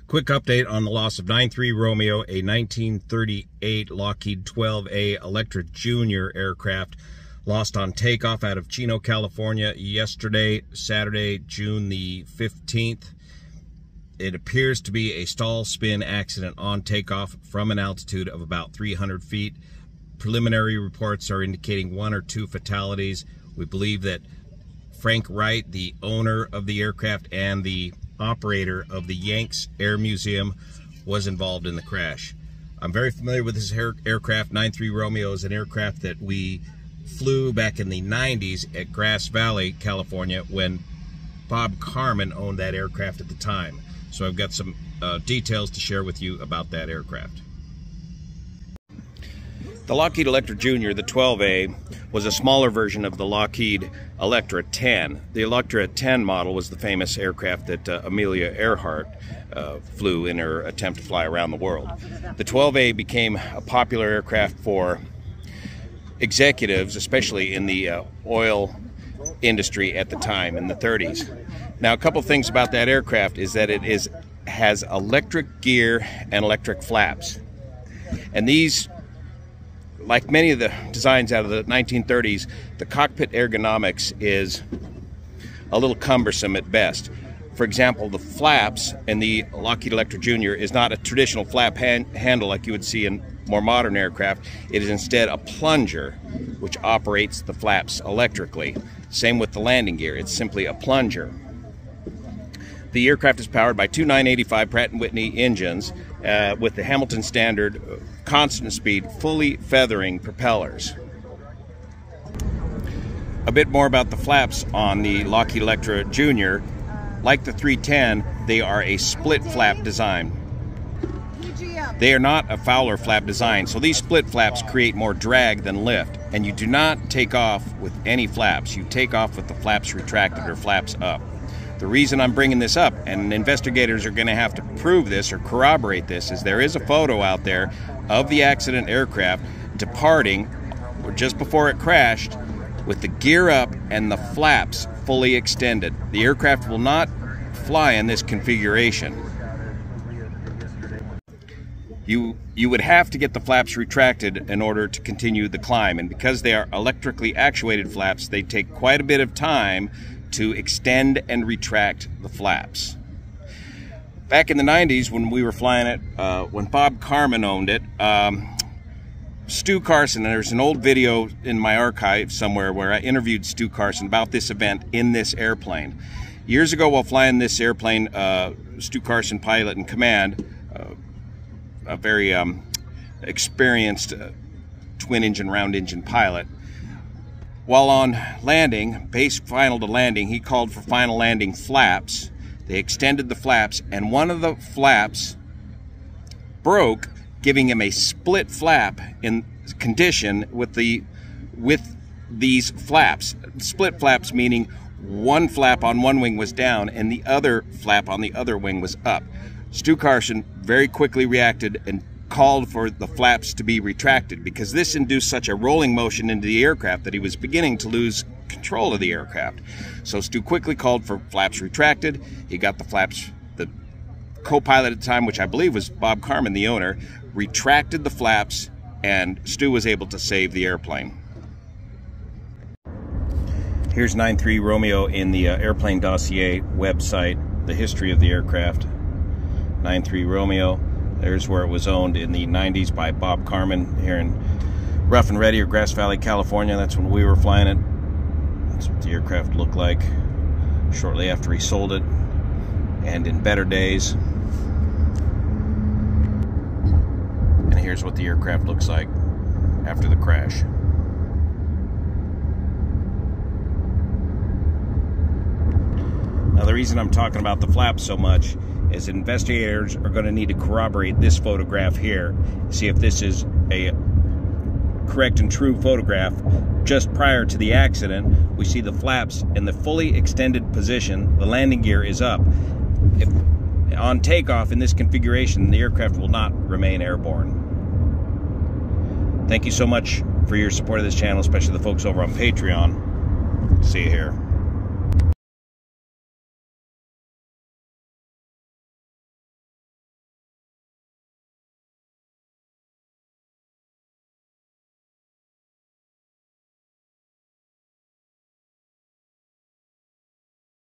Quick update on the loss of 93 Romeo, a 1938 Lockheed 12A Electra Junior aircraft lost on takeoff out of Chino, California yesterday, Saturday, June the 15th. It appears to be a stall spin accident on takeoff from an altitude of about 300 feet. Preliminary reports are indicating 1 or 2 fatalities. We believe that Frank Wright, the owner of the aircraft and the operator of the Yanks Air Museum, was involved in the crash. I'm very familiar with this aircraft. 93 Romeo is an aircraft that we flew back in the 90s at Grass Valley, California, when Bob Carmen owned that aircraft at the time. So I've got some details to share with you about that aircraft. The Lockheed Electra Junior, the 12A, was a smaller version of the Lockheed Electra 10. The Electra 10 model was the famous aircraft that Amelia Earhart flew in her attempt to fly around the world. The 12A became a popular aircraft for executives, especially in the oil industry at the time in the 30s. Now, a couple things about that aircraft is that it has electric gear and electric flaps. And these, like many of the designs out of the 1930s, the cockpit ergonomics is a little cumbersome at best. For example, the flaps in the Lockheed Electra Junior is not a traditional flap handle like you would see in more modern aircraft. It is instead a plunger which operates the flaps electrically. Same with the landing gear. It's simply a plunger. The aircraft is powered by two 985 Pratt & Whitney engines with the Hamilton Standard constant speed, fully feathering propellers. A bit more about the flaps on the Lockheed Electra Junior. Like the 310, they are a split flap design. They are not a Fowler flap design, so these split flaps create more drag than lift, and you do not take off with any flaps. You take off with the flaps retracted or flaps up. The reason I'm bringing this up, and investigators are going to have to prove this or corroborate this, is there is a photo out there of the accident aircraft departing just before it crashed with the gear up and the flaps fully extended. The aircraft will not fly in this configuration. You would have to get the flaps retracted in order to continue the climb, and because they are electrically actuated flaps, they take quite a bit of time to extend and retract the flaps. Back in the 90s, when we were flying it, when Bob Carmen owned it, Stu Carson, and there's an old video in my archive somewhere where I interviewed Stu Carson about this event in this airplane. Years ago, while flying this airplane, Stu Carson, pilot in command, a very experienced twin-engine, round-engine pilot, while on landing, base final to landing, he called for final landing flaps. They extended the flaps, and one of the flaps broke, giving him a split flap in condition with these flaps. Split flaps meaning one flap on one wing was down and the other flap on the other wing was up. Stu Carson very quickly reacted and called for the flaps to be retracted because this induced such a rolling motion into the aircraft that he was beginning to lose control of the aircraft. So Stu quickly called for flaps retracted. He got the flaps, the co-pilot at the time, which I believe was Bob Carmen, the owner, retracted the flaps, and Stu was able to save the airplane. Here's 93 Romeo in the Airplane Dossier website, the history of the aircraft. 93 Romeo. There's where it was owned in the 90s by Bob Carmen here in Rough and Ready or Grass Valley, California. That's when we were flying it. That's what the aircraft looked like shortly after he sold it, and in better days. And here's what the aircraft looks like after the crash. Now, the reason I'm talking about the flaps so much is investigators are going to need to corroborate this photograph here, see if this is a correct and true photograph. Just prior to the accident, we see the flaps in the fully extended position. The landing gear is up. If on takeoff in this configuration, the aircraft will not remain airborne. Thank you so much for your support of this channel, especially the folks over on Patreon. See you here.